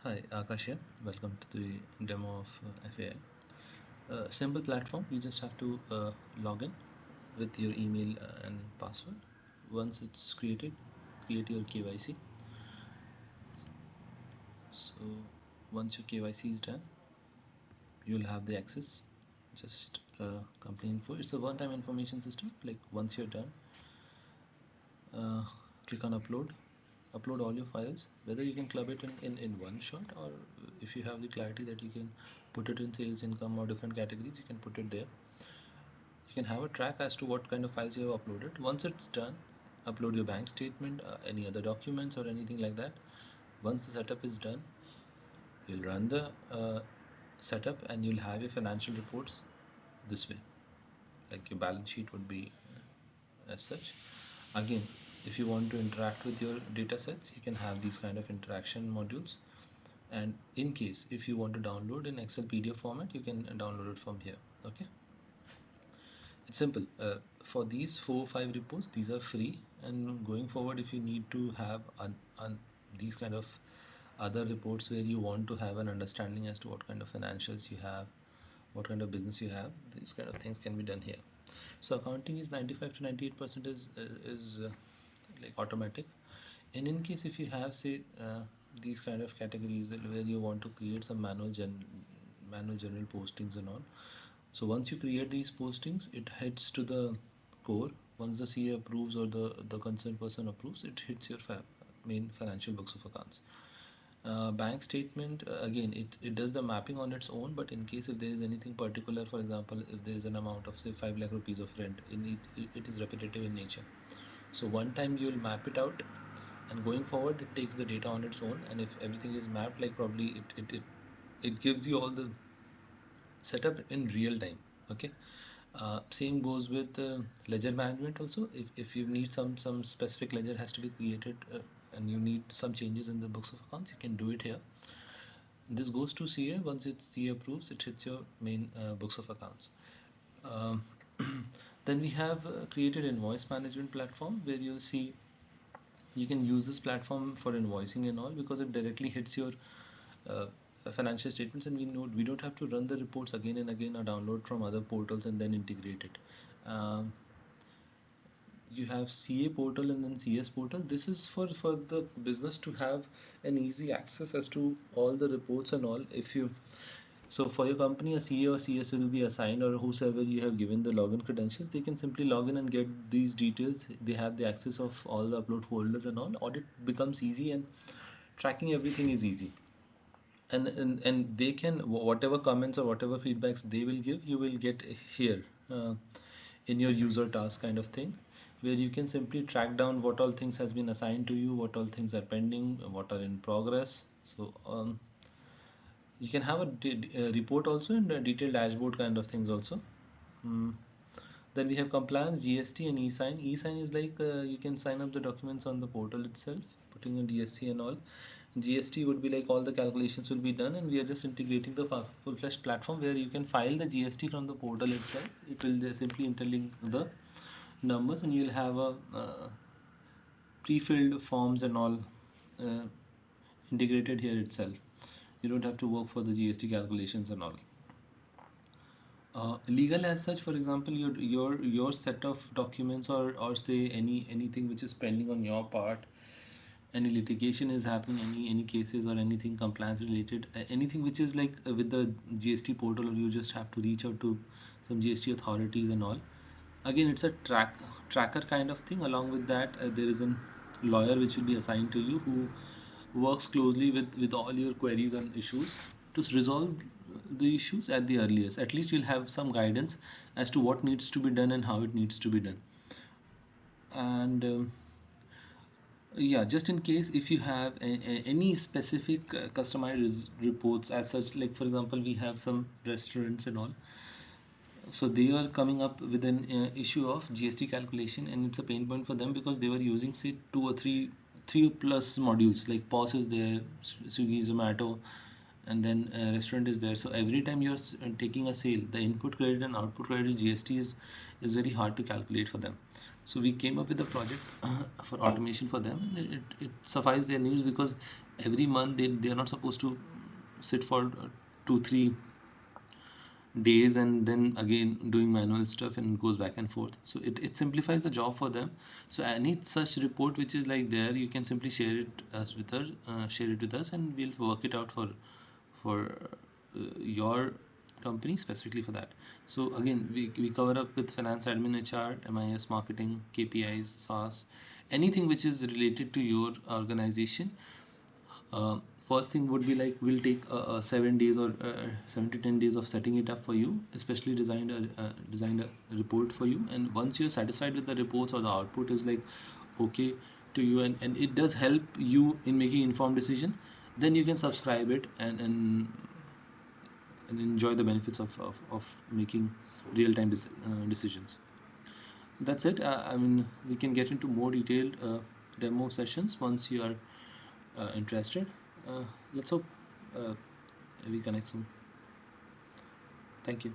Hi, Akash here. Welcome to the demo of FAI. Simple platform. You just have to log in with your email and password. Once it's created, create your KYC. So once your KYC is done, you'll have the access. Just company info. It's a one-time information system. Like once you're done, uh, click on upload. Upload all your files. Whether you can club it in one shot, or if you have the clarity that you can put it in sales income or different categories, you can put it there. You can have a track as to what kind of files you have uploaded. Once it's done, upload your bank statement, any other documents or anything like that. Once the setup is done, you'll run the setup and you'll have your financial reports this way. Like your balance sheet would be as such. Again, if you want to interact with your data sets, you can have these kind of interaction modules. And in case if you want to download in Excel PDF format, you can download it from here. Okay. It's simple. For these 4 or 5 reports, these are free, and going forward, if you need to have these kind of other reports where you want to have an understanding as to what kind of financials you have, what kind of business you have, these kind of things can be done here. So accounting is 95 to 98% is like automatic. And in case if you have say these kind of categories where you want to create some manual general postings and all, so once you create these postings, it heads to the core. Once the CA approves or the concerned person approves, it hits your main financial books of accounts. Bank statement, again, it does the mapping on its own, but in case if there is anything particular, for example, if there is an amount of say 5 lakh rupees of rent, it is repetitive in nature. So one time you will map it out, and going forward, it takes the data on its own, and if everything is mapped, like probably it gives you all the setup in real time. Okay. Same goes with ledger management also. If you need some specific ledger has to be created, and you need some changes in the books of accounts, you can do it here. This goes to CA. Once it's CA approves, it hits your main books of accounts. Um, then we have created invoice management platform where you'll see you can use this platform for invoicing and all, because it directly hits your uh, financial statements, and we don't have to run the reports again and again or download from other portals and then integrate it. Um, you have CA portal and then CS portal. This is for the business to have an easy access as to all the reports and all. If you so for your company, a CA or CS will be assigned, or whosoever you have given the login credentials, they can simply log in and get these details. They have the access of all the upload folders and all. Audit becomes easy, and tracking everything is easy. And they can, whatever comments or whatever feedbacks they will give, you will get here in your user task kind of thing, where you can simply track down what all things has been assigned to you, what all things are pending, what are in progress. So you can have a report also, and a detailed dashboard kind of things also. Mm. Then we have compliance, GST, and e-sign. E-sign is like you can sign up the documents on the portal itself, putting in DST and all. GST would be like all the calculations will be done, and we are just integrating the full-fledged platform where you can file the GST from the portal itself. It will just simply interlink the numbers, and you'll have a pre-filled forms and all uh, integrated here itself. You don't have to work for the GST calculations and all. Legal as such, for example, your set of documents, or say anything which is pending on your part, any litigation is happening, any cases or anything compliance related, anything which is like with the GST portal, or you just have to reach out to some GST authorities and all. Again, it's a tracker kind of thing. Along with that, there is a lawyer which will be assigned to you, who works closely with all your queries and issues to resolve the issues at the earliest. At least you'll have some guidance as to what needs to be done and how it needs to be done. And yeah, just in case if you have any specific customized reports as such, like for example, we have some restaurants and all, so they are coming up with an issue of GST calculation, and it's a pain point for them because they were using say 2 or 3 plus modules, like POS is there, Swiggy, Zomato, and then restaurant is there. So every time you're taking a sale, the input credit and output credit GST is very hard to calculate for them. So we came up with a project for automation for them, and it suffices their needs, because every month they are not supposed to sit for 2-3 days and then again doing manual stuff, and it goes back and forth. So it simplifies the job for them. So any such report which is like there, you can simply share it with us, and we'll work it out for your company specifically for that. So again, we cover up with finance, admin, HR, MIS, marketing, KPIs, SaaS, anything which is related to your organization. First thing would be like, we'll take 7 days or 7 to 10 days of setting it up for you, especially designed a report for you. And once you're satisfied with the reports, or the output is like okay to you, and it does help you in making informed decision, then you can subscribe it, and enjoy the benefits of making real-time decisions. That's it. I mean, we can get into more detailed demo sessions once you are interested. Let's hope we connect soon. Thank you.